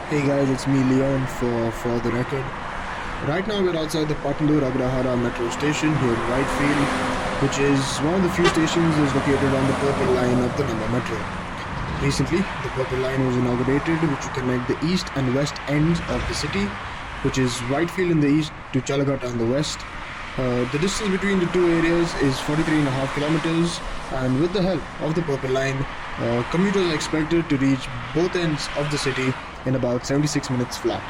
Hey guys, it's me Leon for the record. Right now we're outside the Patanur Agrahara metro station here in Whitefield, which is one of the few stations is located on the purple line of the Namma Metro. Recently, the purple line was inaugurated, which will connect the east and west ends of the city, which is Whitefield in the east to Challaghatta in the west. The distance between the two areas is 43.5 kilometers, and with the help of the purple line, commuters are expected to reach both ends of the city in about 76 minutes flat.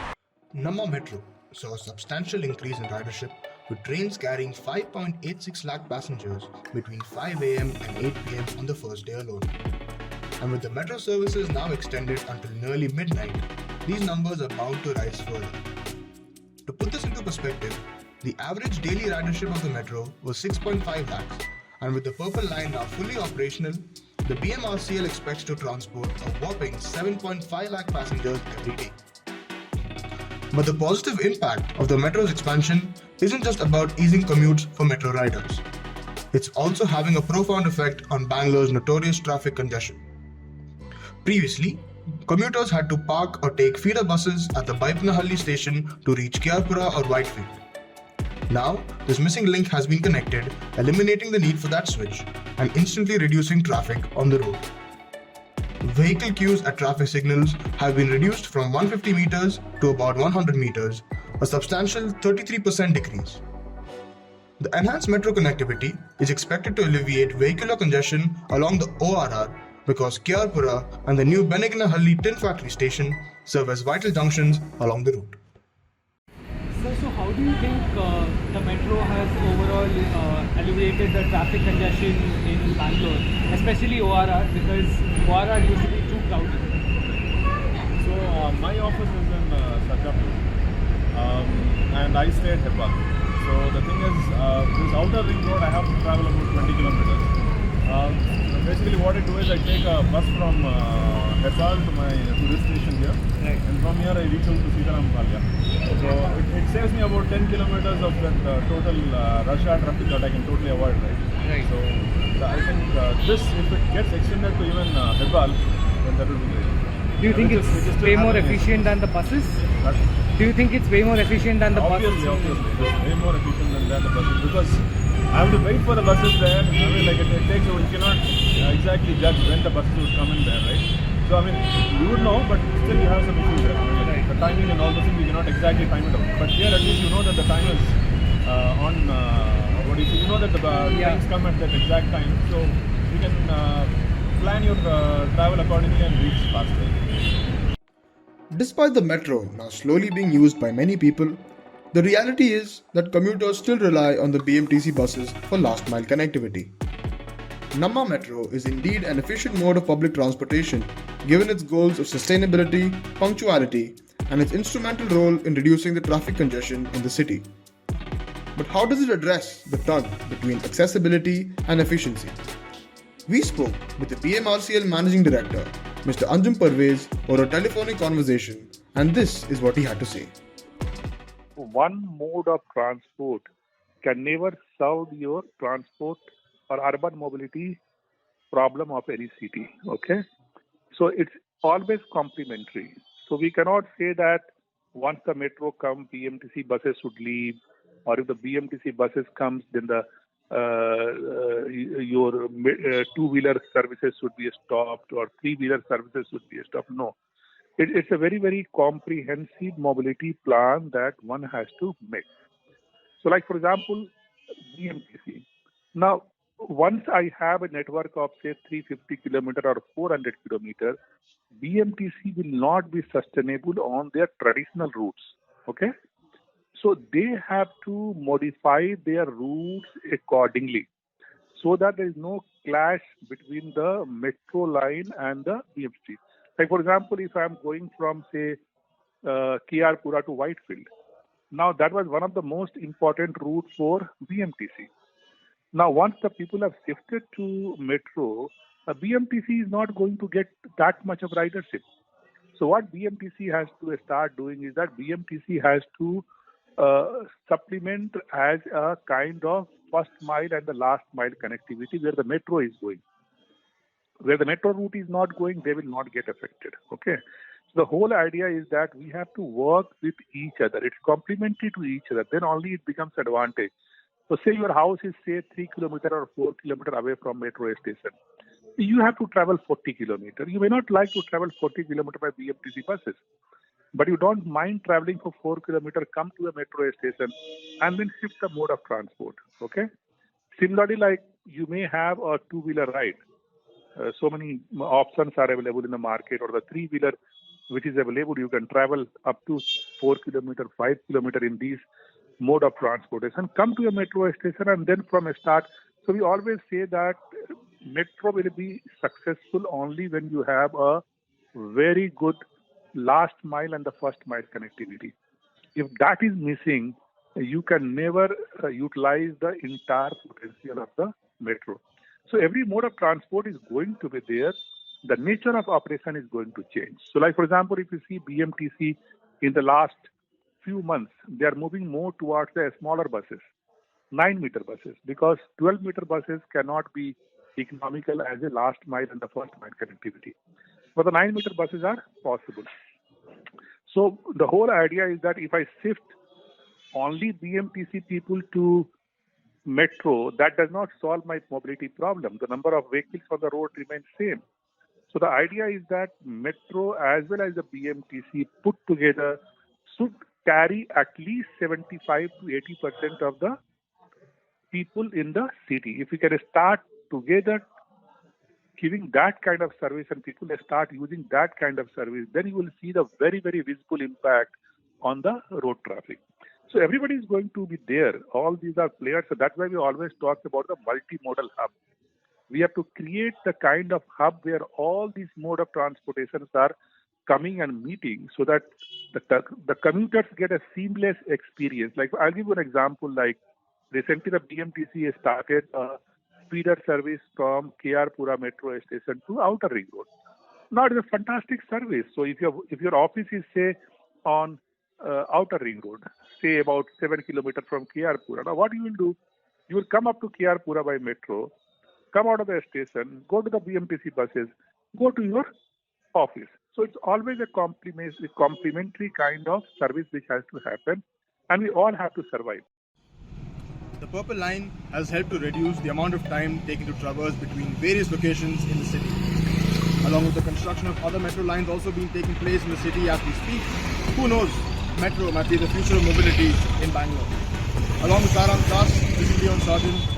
Namma Metro saw a substantial increase in ridership, with trains carrying 5.86 lakh passengers between 5 am and 8 pm on the first day alone. And with the metro services now extended until nearly midnight, these numbers are bound to rise further. To put this into perspective, the average daily ridership of the metro was 6.5 lakhs, and with the purple line now fully operational, the BMRCL expects to transport a whopping 7.5 lakh passengers every day. But the positive impact of the metro's expansion isn't just about easing commutes for metro riders. It's also having a profound effect on Bangalore's notorious traffic congestion. Previously, commuters had to park or take feeder buses at the Baipanahalli station to reach Kiarpura or Whitefield. Now, this missing link has been connected, eliminating the need for that switch and instantly reducing traffic on the road. Vehicle queues at traffic signals have been reduced from 150 meters to about 100 meters, a substantial 33% decrease. The enhanced metro connectivity is expected to alleviate vehicular congestion along the ORR because Kiarpura and the new Beneganahalli Tin Factory station serve as vital junctions along the route. So how do you think the metro has overall alleviated the traffic congestion in Bangalore, especially ORR, because ORR used to be too crowded? So my office is in Sarjapur, and I stay at Hebbal. So the thing is, this outer ring road I have to travel about 20 kilometers. Basically what I do is I take a bus from Hebbal to this station here, Right. and from here I reach out to Sitaram Palya. So it saves me about 10 kilometers of that total rush hour traffic that I can totally avoid, right? Right. So I think this, if it gets extended to even Hebbal, then that will be great. Do you think Which is it's still way more happening. efficient than the buses? But Do you think it's way more efficient than the buses? obviously, it's way more efficient than the buses, because I have to wait for the buses there. I mean, like it takes, you cannot exactly judge when the buses would come in there, right? So I mean, you would know, but still you have some issues there. I mean, like, Right. the timing and all those things, you cannot exactly time it out. But here at least you know that the time is on, what do you say, you know that the trains come at that exact time, so you can plan your travel accordingly and reach faster. Despite the metro now slowly being used by many people, the reality is that commuters still rely on the BMTC buses for last mile connectivity. Namma Metro is indeed an efficient mode of public transportation given its goals of sustainability, punctuality, and its instrumental role in reducing the traffic congestion in the city. But how does it address the tug between accessibility and efficiency? We spoke with the BMRCL Managing Director, Mr. Anjum Parvez, over a telephonic conversation, and this is what he had to say. One mode of transport can never solve your transport or urban mobility problem of any city. Okay, so it's always complementary. So we cannot say that once the metro comes, BMTC buses should leave, or if the BMTC buses comes, then the your two-wheeler services should be stopped or three-wheeler services should be stopped. No, it's a very, very comprehensive mobility plan that one has to make. So, like for example, BMTC. Now, once I have a network of say 350 kilometer or 400 kilometer, BMTC will not be sustainable on their traditional routes. Okay, so they have to modify their routes accordingly, so that there is no clash between the metro line and the BMTC. Like for example, if I am going from say Kiarpura to Whitefield, now that was one of the most important routes for BMTC. Now once the people have shifted to metro, BMTC is not going to get that much of ridership. So what BMTC has to start doing is that BMTC has to supplement as a kind of first mile and the last mile connectivity where the metro is going. Where the metro route is not going, they will not get affected. Okay. So the whole idea is that we have to work with each other. It's complementary to each other. Then only it becomes advantage. So say your house is say 3 kilometer or 4 kilometer away from metro station. You have to travel 40 kilometers. You may not like to travel 40 kilometers by BMTC buses, but you don't mind traveling for 4 kilometers, come to a metro station and then shift the mode of transport. Okay. Similarly, like you may have a two-wheeler ride. So many options are available in the market, or the three-wheeler which is available. You can travel up to 4 kilometers, 5 kilometers in these mode of transportation. Come to a metro station and then from a start. So we always say that metro will be successful only when you have a very good last mile and the first mile connectivity. If that is missing, you can never utilize the entire potential of the metro. So every mode of transport is going to be there. The nature of operation is going to change. So like for example, if you see BMTC in the last few months, they are moving more towards the smaller buses, 9-meter buses, because 12-meter buses cannot be economical as a last mile and the first mile connectivity. But the 9-meter buses are possible. So the whole idea is that if I shift only BMTC people to metro, that does not solve my mobility problem. The number of vehicles on the road remains same. So the idea is that metro as well as the BMTC put together should carry at least 75 to 80% of the people in the city. If we can start together giving that kind of service and people start using that kind of service, then you will see the very, very visible impact on the road traffic. So everybody is going to be there. All these are players. So that's why we always talk about the multimodal hub. We have to create the kind of hub where all these mode of transportations are coming and meeting, so that the commuters get a seamless experience. Like I'll give you an example. Like recently, the BMTC has started a feeder service from Pura Metro Station to Outer Ring Road. Now it's a fantastic service. So if your office is say on Outer Ring Road, say about 7 kilometers from Pura, now what you will do? You will come up to Pura by metro, come out of the station, go to the BMTC buses, go to your office. So it's always a complementary kind of service which has to happen, and we all have to survive. The Purple Line has helped to reduce the amount of time taken to traverse between various locations in the city. Along with the construction of other metro lines also being taking place in the city as we speak, who knows, metro might be the future of mobility in Bangalore. Along with Sarang Das, this is Leon Sargent.